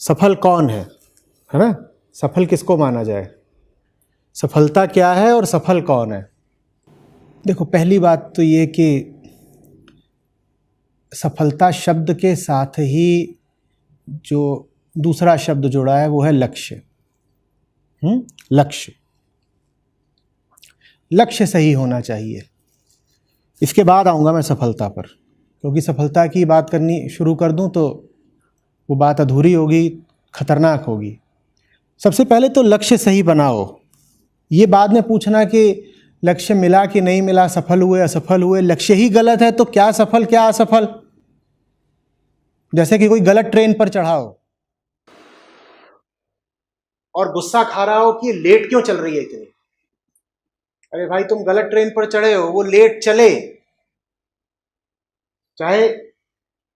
सफल कौन है ना? सफल किसको माना जाए, सफलता क्या है और सफल कौन है? देखो, पहली बात तो ये कि सफलता शब्द के साथ ही जो दूसरा शब्द जुड़ा है वो है लक्ष्य। लक्ष्य, लक्ष्य सही होना चाहिए। इसके बाद आऊँगा मैं सफलता पर, क्योंकि सफलता की बात करनी शुरू कर दूं तो वो बात अधूरी होगी, खतरनाक होगी। सबसे पहले तो लक्ष्य सही बनाओ। ये बाद में पूछना कि लक्ष्य मिला कि नहीं मिला, सफल हुए असफल हुए, लक्ष्य ही गलत है तो क्या सफल क्या असफल। जैसे कि कोई गलत ट्रेन पर चढ़ा हो और गुस्सा खा रहा हो कि लेट क्यों चल रही है इतनी। अरे भाई, तुम गलत ट्रेन पर चढ़े हो, वो लेट चले, चाहे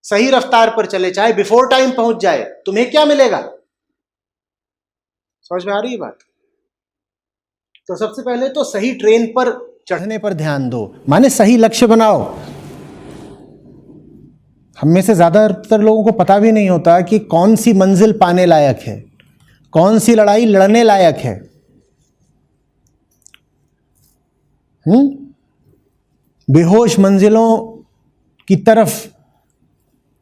सही रफ्तार पर चले, चाहे बिफोर टाइम पहुंच जाए, तुम्हें क्या मिलेगा? समझ में आ रही है बात? तो सबसे पहले तो सही ट्रेन पर चढ़ने पर ध्यान दो, माने सही लक्ष्य बनाओ। हम में से ज्यादातर लोगों को पता भी नहीं होता कि कौन सी मंजिल पाने लायक है, कौन सी लड़ाई लड़ने लायक है। बेहोश मंजिलों की तरफ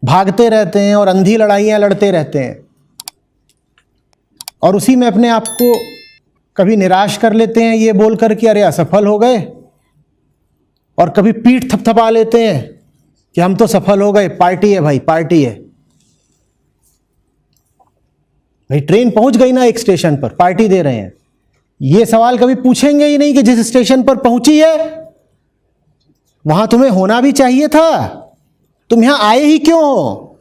भागते रहते हैं और अंधी लड़ाइयां लड़ते रहते हैं, और उसी में अपने आप को कभी निराश कर लेते हैं ये बोलकर कि अरे असफल हो गए, और कभी पीठ थपथपा लेते हैं कि हम तो सफल हो गए, पार्टी है भाई, पार्टी है। भाई ट्रेन पहुंच गई ना एक स्टेशन पर, पार्टी दे रहे हैं। ये सवाल कभी पूछेंगे ही नहीं कि जिस स्टेशन पर पहुंची है वहां तुम्हें होना भी चाहिए था, तुम यहां आए ही क्यों हो,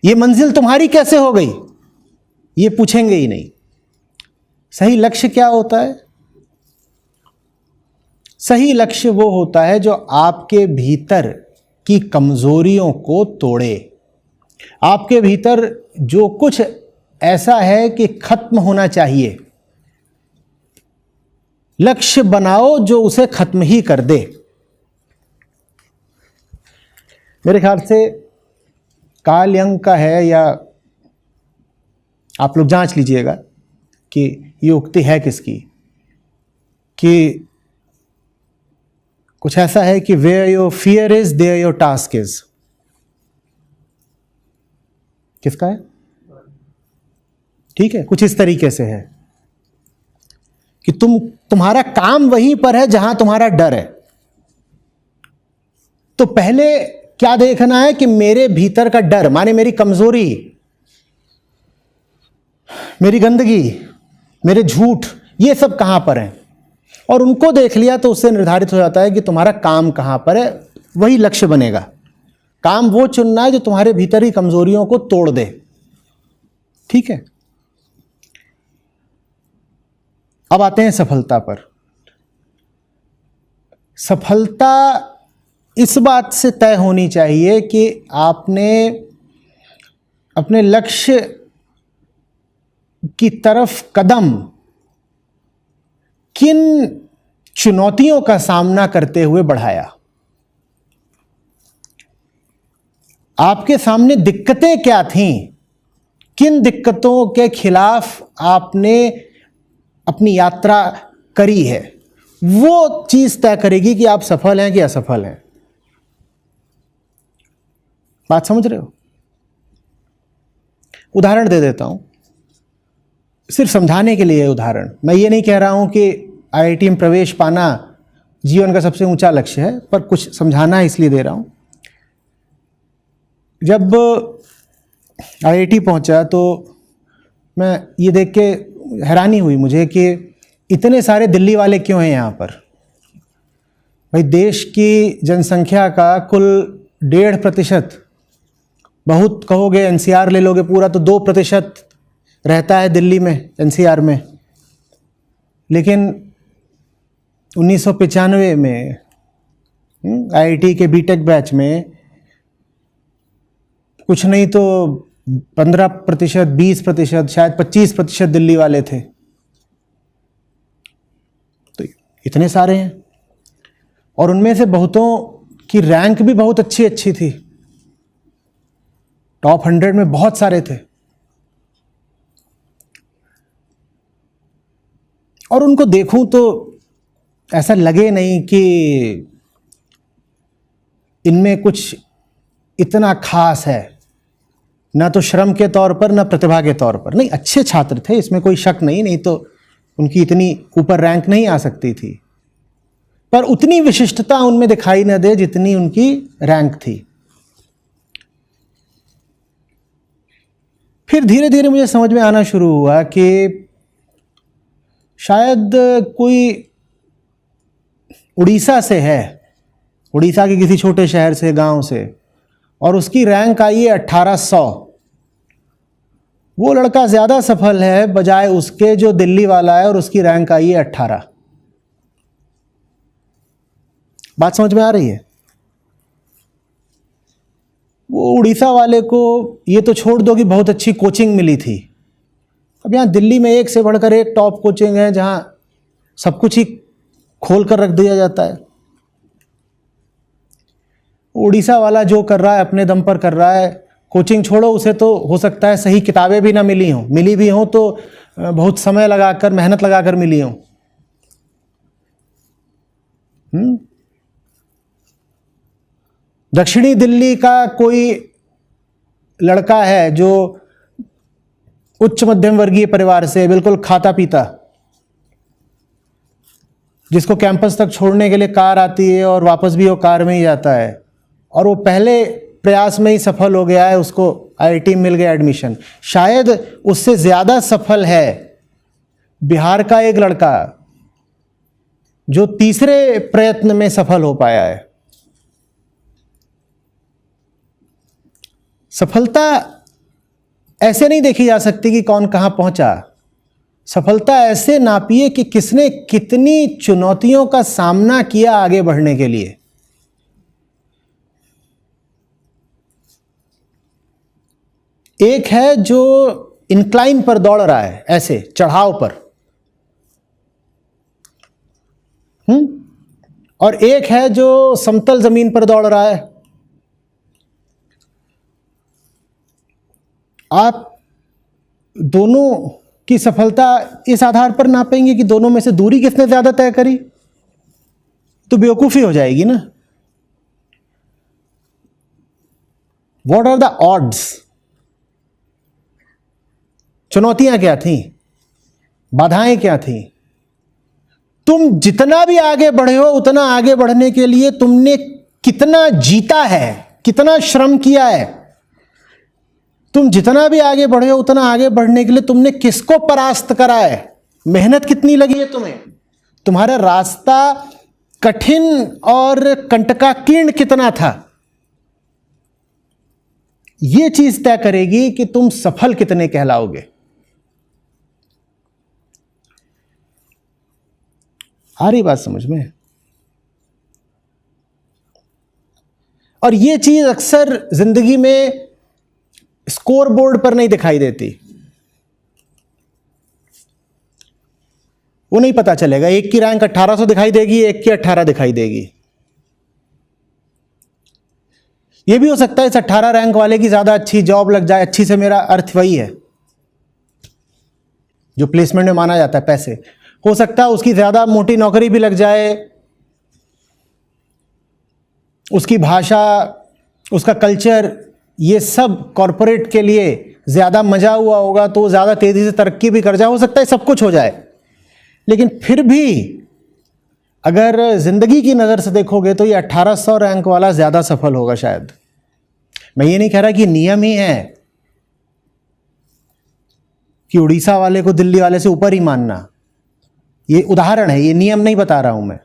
ये मंजिल तुम्हारी कैसे हो गई, ये पूछेंगे ही नहीं। सही लक्ष्य क्या होता है? सही लक्ष्य वो होता है जो आपके भीतर की कमजोरियों को तोड़े, आपके भीतर जो कुछ ऐसा है कि खत्म होना चाहिए, लक्ष्य बनाओ जो उसे खत्म ही कर दे। मेरे ख्याल से कार्ल यंग का है, या आप लोग जांच लीजिएगा कि ये उक्ति है किसकी, कि कुछ ऐसा है कि where your fear is there your task is. किसका है? ठीक है, कुछ इस तरीके से है कि तुम्हारा काम वहीं पर है जहां तुम्हारा डर है। तो पहले क्या देखना है कि मेरे भीतर का डर, माने मेरी कमजोरी, मेरी गंदगी, मेरे झूठ, ये सब कहां पर है, और उनको देख लिया तो उससे निर्धारित हो जाता है कि तुम्हारा काम कहां पर है। वही लक्ष्य बनेगा। काम वो चुनना है जो तुम्हारे भीतर ही कमजोरियों को तोड़ दे। ठीक है, अब आते हैं सफलता पर। सफलता इस बात से तय होनी चाहिए कि आपने अपने लक्ष्य की तरफ कदम किन चुनौतियों का सामना करते हुए बढ़ाया, आपके सामने दिक्कतें क्या थीं, किन दिक्कतों के खिलाफ आपने अपनी यात्रा करी है, वो चीज तय करेगी कि आप सफल हैं कि असफल हैं। बात समझ रहे हो? उदाहरण दे देता हूं, सिर्फ समझाने के लिए उदाहरण। मैं ये नहीं कह रहा हूं कि आईआईटी में प्रवेश पाना जीवन का सबसे ऊंचा लक्ष्य है, पर कुछ समझाना है इसलिए दे रहा हूं। जब आईआईटी पहुंचा तो मैं ये देख के हैरानी हुई मुझे कि इतने सारे दिल्ली वाले क्यों हैं यहाँ पर। भाई, देश की जनसंख्या का कुल 1.5%, बहुत कहोगे एनसीआर ले लोगे पूरा तो 2% रहता है दिल्ली में, एनसीआर में। लेकिन 1995 में आईआईटी के बीटेक बैच में कुछ नहीं तो 15%, 20%, शायद 25% दिल्ली वाले थे। तो इतने सारे हैं, और उनमें से बहुतों की रैंक भी बहुत अच्छी अच्छी थी। टॉप 100 में बहुत सारे थे, और उनको देखूं तो ऐसा लगे नहीं कि इनमें कुछ इतना खास है, ना तो श्रम के तौर पर ना प्रतिभा के तौर पर। नहीं, अच्छे छात्र थे, इसमें कोई शक नहीं तो उनकी इतनी ऊपर रैंक नहीं आ सकती थी, पर उतनी विशिष्टता उनमें दिखाई न दे जितनी उनकी रैंक थी। फिर धीरे धीरे मुझे समझ में आना शुरू हुआ कि शायद कोई उड़ीसा से है, उड़ीसा के किसी छोटे शहर से, गांव से, और उसकी रैंक आई है 1800। वो लड़का ज़्यादा सफल है बजाय उसके जो दिल्ली वाला है और उसकी रैंक आई है 18। बात समझ में आ रही है? वो उड़ीसा वाले को ये तो छोड़ दो कि बहुत अच्छी कोचिंग मिली थी। अब यहाँ दिल्ली में एक से बढ़कर एक टॉप कोचिंग है जहाँ सब कुछ ही खोल कर रख दिया जाता है। उड़ीसा वाला जो कर रहा है अपने दम पर कर रहा है। कोचिंग छोड़ो, उसे तो हो सकता है सही किताबें भी ना मिली हों, मिली भी हों तो बहुत समय लगाकर, मेहनत लगाकर मिली हों। दक्षिणी दिल्ली का कोई लड़का है जो उच्च मध्यम वर्गीय परिवार से, बिल्कुल खाता पीता, जिसको कैंपस तक छोड़ने के लिए कार आती है और वापस भी वो कार में ही जाता है, और वो पहले प्रयास में ही सफल हो गया है, उसको आईआईटी मिल गया एडमिशन। शायद उससे ज़्यादा सफल है बिहार का एक लड़का जो तीसरे प्रयत्न में सफल हो पाया है। सफलता ऐसे नहीं देखी जा सकती कि कौन कहां पहुंचा। सफलता ऐसे नापिए कि किसने कितनी चुनौतियों का सामना किया आगे बढ़ने के लिए। एक है जो इंक्लाइन पर दौड़ रहा है, ऐसे चढ़ाव पर, और एक है जो समतल जमीन पर दौड़ रहा है। आप दोनों की सफलता इस आधार पर नापेंगे कि दोनों में से दूरी किसने ज्यादा तय करी, तो बेवकूफी हो जाएगी ना। What are the odds? चुनौतियां क्या थीं, बाधाएं क्या थीं? तुम जितना भी आगे बढ़े हो, उतना आगे बढ़ने के लिए तुमने कितना जीता है, कितना श्रम किया है। तुम जितना भी आगे बढ़े हो, उतना आगे बढ़ने के लिए तुमने किसको परास्त करा है, मेहनत कितनी लगी है तुम्हें, तुम्हारा रास्ता कठिन और कंटकाकीर्ण कितना था। यह चीज तय करेगी कि तुम सफल कितने कहलाओगे। आ रही बात समझ में? और यह चीज अक्सर जिंदगी में स्कोर बोर्ड पर नहीं दिखाई देती। वो नहीं पता चलेगा, एक की रैंक 1800 दिखाई देगी, एक की 18 दिखाई देगी। यह भी हो सकता है इस 18 रैंक वाले की ज्यादा अच्छी जॉब लग जाए। अच्छी से मेरा अर्थ वही है जो प्लेसमेंट में माना जाता है, पैसे। हो सकता है उसकी ज्यादा मोटी नौकरी भी लग जाए, उसकी भाषा, उसका कल्चर, ये सब कॉरपोरेट के लिए ज्यादा मजा हुआ होगा तो ज्यादा तेजी से तरक्की भी कर जाए। हो सकता है सब कुछ हो जाए, लेकिन फिर भी अगर जिंदगी की नजर से देखोगे तो ये 1800 रैंक वाला ज्यादा सफल होगा शायद। मैं ये नहीं कह रहा कि नियम ही है कि उड़ीसा वाले को दिल्ली वाले से ऊपर ही मानना। ये उदाहरण है, ये नियम नहीं बता रहा हूं मैं।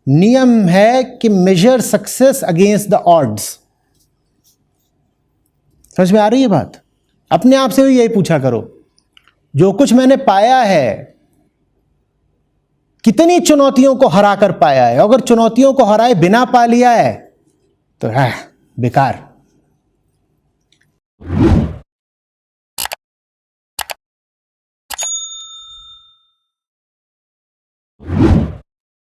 नियम है कि major success against the odds. समझ में आ रही है बात? अपने आप से भी यही पूछा करो, जो कुछ मैंने पाया है कितनी चुनौतियों को हरा कर पाया है। अगर चुनौतियों को हराए बिना पा लिया है तो बेकार।